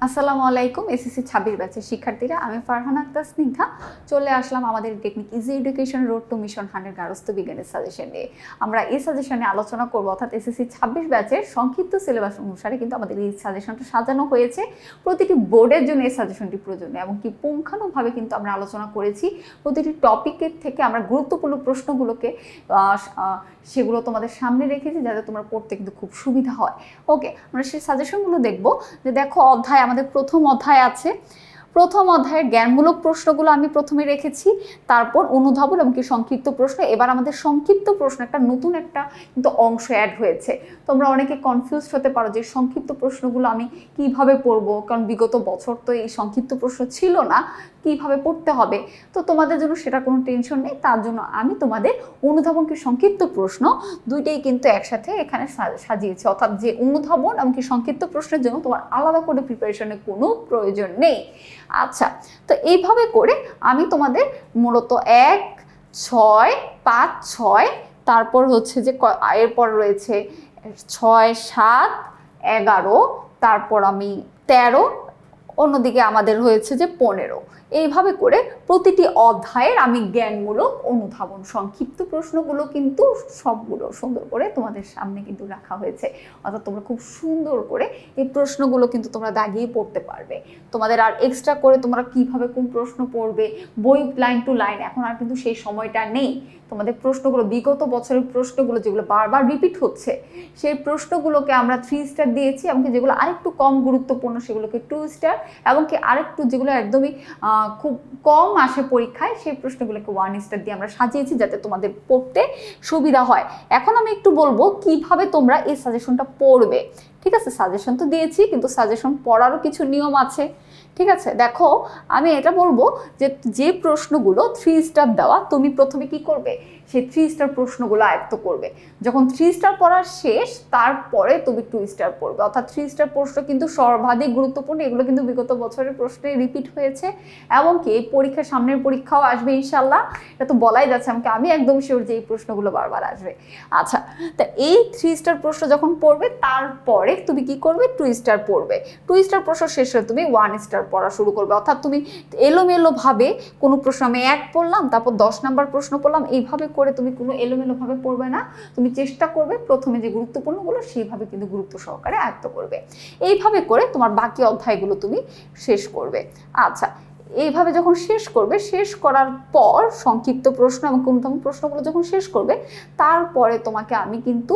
আসসালামু আলাইকুম এসএসসি 26 ব্যাচের শিক্ষার্থীরা, আমি ফারহানা আক্তার স্নিগ্ধা চলে আসলাম আমাদের technique easy education road two mission 100 গার্হস্থ্য বিজ্ঞানের সাজেশন নিয়ে। আমরা এই সাজেশনে আলোচনা করব, অর্থাৎ এসএসসি 26 ব্যাচের সংক্ষিপ্ত সিলেবাস অনুসারে কিন্তু আমাদের এই সাজেশনটা সাজানো হয়েছে। প্রতিটি বোর্ডের জন্য এই সাজেশনটি প্রয়োজনীয় এবং কি পুঙ্খানুভাবে কিন্তু আমরা আলোচনা করেছি। প্রতিটি টপিকের থেকে আমরা গুরুত্বপূর্ণ প্রশ্নগুলোকে সেগুলো তোমাদের সামনে রেখেছি যাতে তোমরা পড়তে কিন্তু খুব সুবিধা হয়। ওকে, আমরা সেই সাজেশনগুলো দেখব। যে দেখো, অধ্যায় আমাদের প্রথম অধ্যায় আছে। প্রথম অধ্যায়ের জ্ঞানমূলক প্রশ্নগুলো আমি প্রথমে রেখেছি, তারপর অনুধাবন এবং কি সংক্ষিপ্ত প্রশ্ন। এবার আমাদের সংক্ষিপ্ত প্রশ্ন একটা নতুন একটা কিন্তু অংশ অ্যাড হয়েছে। তোমরা অনেকে কনফিউজড হতে পারো যে সংক্ষিপ্ত প্রশ্নগুলো আমি কিভাবে পড়বো, কারণ বিগত বছর তো এই সংক্ষিপ্ত প্রশ্ন ছিল না, কিভাবে পড়তে হবে। তো তোমাদের জন্য সেটা কোনো টেনশন নেই। তার জন্য আমি তোমাদের অনুধাবন কি সংক্ষিপ্ত প্রশ্ন দুইটাই কিন্তু একসাথে এখানে সাজিয়েছি, অর্থাৎ যে অনুধাবন এবং কি সংক্ষিপ্ত প্রশ্নের জন্য তোমার আলাদা করে প্রিপারেশনের কোনো প্রয়োজন নেই। আচ্ছা, তো এইভাবে করে আমি তোমাদের মূলত 1, 6, 5, 6, তারপর হচ্ছে যে এরপর রয়েছে 6, 7, 11, তারপর আমি 13, অন্যদিকে আমাদের হয়েছে যে 15। এইভাবে করে প্রতিটি অধ্যায়ের আমি জ্ঞানমূলক অনুধাবন সংক্ষিপ্ত প্রশ্নগুলো কিন্তু সবগুলো সুন্দর করে তোমাদের সামনে কিন্তু রাখা হয়েছে। অর্থাৎ তোমরা খুব সুন্দর করে এই প্রশ্নগুলো কিন্তু তোমরা দাগিয়ে পড়তে পারবে। তোমাদের আর এক্সট্রা করে তোমরা কিভাবে কোন প্রশ্ন পড়বে বই লাইন টু লাইন এখন আর কিন্তু সেই সময়টা নেই। তোমাদের প্রশ্নগুলো বিগত বছরের প্রশ্নগুলো যেগুলো বারবার রিপিট হচ্ছে সেই প্রশ্নগুলোকে আমরা 3 স্টার দিয়েছি, এমনকি যেগুলো আরেকটু কম গুরুত্বপূর্ণ সেগুলোকে 2 স্টার, এমনকি আরেকটু যেগুলো একদমই খুব কম আসে পরীক্ষায় সেই প্রশ্নগুলোকে 1 স্টার দিয়ে আমরা সাজিয়েছি যাতে তোমাদের পড়তে সুবিধা হয়। এখন আমি একটু বলবো কিভাবে তোমরা এই সাজেশনটা পড়বে। ঠিক আছে, সাজেশন তো দিয়েছি, কিন্তু সাজেশন পড়ারও কিছু নিয়ম আছে। ঠিক আছে, দেখো আমি এটা বলবো যে প্রশ্নগুলো 3 স্টার দেওয়া, তুমি প্রথমে কি করবে, সেই 3 স্টার প্রশ্নগুলো আয়ত্ত করবে। যখন 3 স্টার পড়া শেষ তারপরে তুমি 2 স্টার পড়বে। অর্থাৎ 3 স্টার প্রশ্ন কিন্তু সর্বাধিক গুরুত্বপূর্ণ, এগুলো কিন্তু বিগত বছরের প্রশ্নে রিপিট হয়েছে এবং কি পরীক্ষার সামনের পরীক্ষাও আসবে ইনশাল্লাহ, এটা তো বলাই যাচ্ছে। আমি একদম শিওর যে এই প্রশ্নগুলো বারবার আসবে। আচ্ছা, তা এই 3 স্টার প্রশ্ন যখন পড়বে তারপরে তুমি কি করবে, 2 স্টার পড়বে। 2 স্টার প্রশ্ন শেষ হলে তুমি 1 স্টার পড়া শুরু করবে। অর্থাৎ তুমি এলোমেলোভাবে কোনো প্রশ্ন আমি 1 পড়লাম তারপর 10 নাম্বার প্রশ্ন পড়লাম, এইভাবে করে তুমি কোনো এলোমেলোভাবে পড়বে না। তুমি চেষ্টা করবে প্রথমে যে গুরুত্বপূর্ণগুলো সেইভাবে কিন্তু গুরুত্ব সহকারে আয়ত্ত করবে। এইভাবে করে তোমার বাকি অধ্যায়গুলো তুমি শেষ করবে। আচ্ছা, এইভাবে যখন শেষ করবে, শেষ করার পর সংক্ষিপ্ত প্রশ্ন এবং কোনতম প্রশ্নগুলো যখন শেষ করবে তারপরে তোমাকে আমি কিন্তু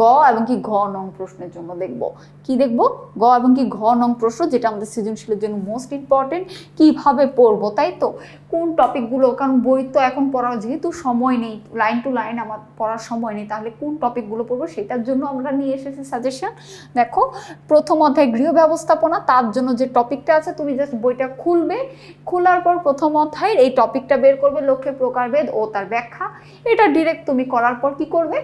গ এবং কি ঘ নং প্রশ্নের জন্য দেখব। কি দেখব? গ এবং কি ঘ নং প্রশ্ন, যেটা আমাদের সৃজনশীলের জন্য মোস্ট ইম্পর্টেন্ট। কিভাবে পড়বো, তাই তো, কোন টপিকগুলো, কারণ বই তো এখন পড়ার যেহেতু সময় নেই, লাইন টু লাইন আমার পড়ার সময় নেই, তাহলে কোন টপিকগুলো পড়বো সেটার জন্য আমরা নিয়ে এসেছি সাজেশন। দেখো, প্রথম অধ্যায় গৃহ ব্যবস্থাপনা, তার জন্য যে টপিকটা আছে তুমি জাস্ট বইটা খুলবে, খোলার পর প্রথম অধ্যায়ের এই টপিকটা বের করবে, লক্ষ্যের প্রকারভেদ ও তার ব্যাখ্যা। এটা ডিরেক্ট তুমি করার পর কি করবে,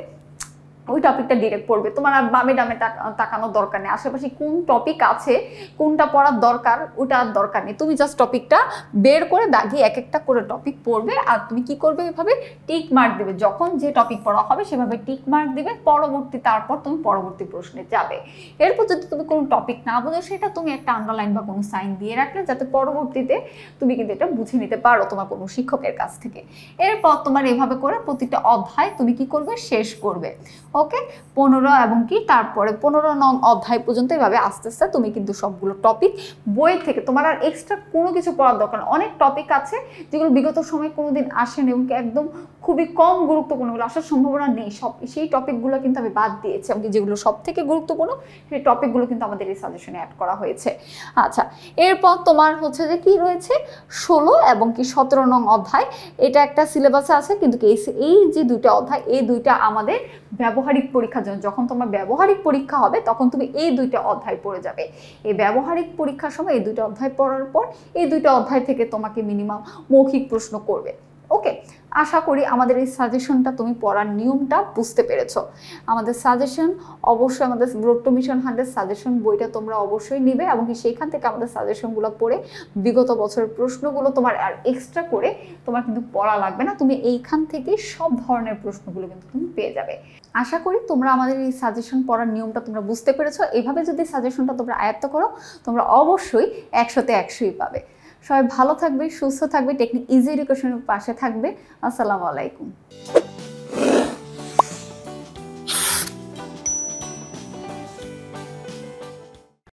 ওই টপিকটা ডিরেক্ট পড়বে। তোমার আর বামে ডামে তাকানোর দরকার নেই, আশেপাশে কোন টপিক আছে কোনটা পড়ার দরকার ওটা আর দরকার নেই। তুমি জাস্ট টপিকটা বের করে দাগিয়ে এক একটা করে টপিক পড়বে। আর তুমি কি করবে, এভাবে টিক মার্ক দেবে, যখন যে টপিক পড়া হবে সেভাবে টিক মার্ক দিবে। পরবর্তী তারপর তুমি পরবর্তী প্রশ্নে যাবে। এরপর যদি তুমি কোনো টপিক না বোঝো সেটা তুমি একটা আন্ডারলাইন বা কোনো সাইন দিয়ে রাখলে যাতে পরবর্তীতে তুমি কিন্তু এটা বুঝে নিতে পারো তোমার কোনো শিক্ষকের কাছ থেকে। এরপর তোমার এভাবে করে প্রতিটা অধ্যায় তুমি কি করবে, শেষ করবে। ওকে, 15 এবং কি তারপরে 15 নং অধ্যায় পর্যন্ত এভাবে আস্তে আস্তে তুমি কিন্তু সবগুলো টপিক বই থেকে, তোমার আর এক্সট্রা কোনো কিছু পড়ার দরকার নেই। অনেক টপিক আছে যেগুলো বিগত সময় কোনোদিন আসেনি এবং একদম খুবই কম গুরুত্বপূর্ণ, আসার সম্ভাবনা নেই, সেই টপিকগুলো কিন্তু আমি বাদ দিয়েছি। এমনকি যেগুলো সব থেকে গুরুত্বপূর্ণ সেই টপিকগুলো কিন্তু আমাদের এই সাজেশনে অ্যাড করা হয়েছে। আচ্ছা, এরপর তোমার হচ্ছে যে কি রয়েছে, 16 এবং কি 17 নং অধ্যায়। এটা একটা সিলেবাসে আছে, কিন্তু এই যে দুইটা অধ্যায়, এই দুইটা আমাদের ব্যবহারিক পরীক্ষার জন্য, যখন তোমার ব্যবহারিক পরীক্ষা হবে তখন তুমি এই দুইটা অধ্যায় পড়ে যাবে। এই ব্যবহারিক পরীক্ষার সময় এই দুইটা অধ্যায় পড়ার পর এই দুইটা অধ্যায় থেকে তোমাকে মিনিমাম মৌখিক প্রশ্ন করবে। ওকে, আশা করি আমাদের এই সাজেশনটা তুমি পড়ার নিয়মটা বুঝতে পেরেছো। আমাদের সাজেশন অবশ্যই, আমাদের রোড টু মিশন 100 সাজেশন বইটা তোমরা অবশ্যই নিবে এবং কি সেইখান থেকে আমাদের সাজেশনগুলো পড়ে বিগত বছরের প্রশ্নগুলো তোমার আর এক্সট্রা করে তোমার কিন্তু পড়া লাগবে না, তুমি এইখান থেকে সব ধরনের প্রশ্নগুলো কিন্তু তুমি পেয়ে যাবে। আশা করি তোমরা আমাদের এই সাজেশন পড়ার নিয়মটা তোমরা বুঝতে পেরেছো। এইভাবে যদি সাজেশনটা তোমরা আয়ত্ত করো তোমরা অবশ্যই 100-তে 100ই পাবে। সবাই ভালো থাকবে, সুস্থ থাকবে, টেকনিক ইজি এডুকেশনের পাশে থাকবে। আসসালামু আলাইকুম।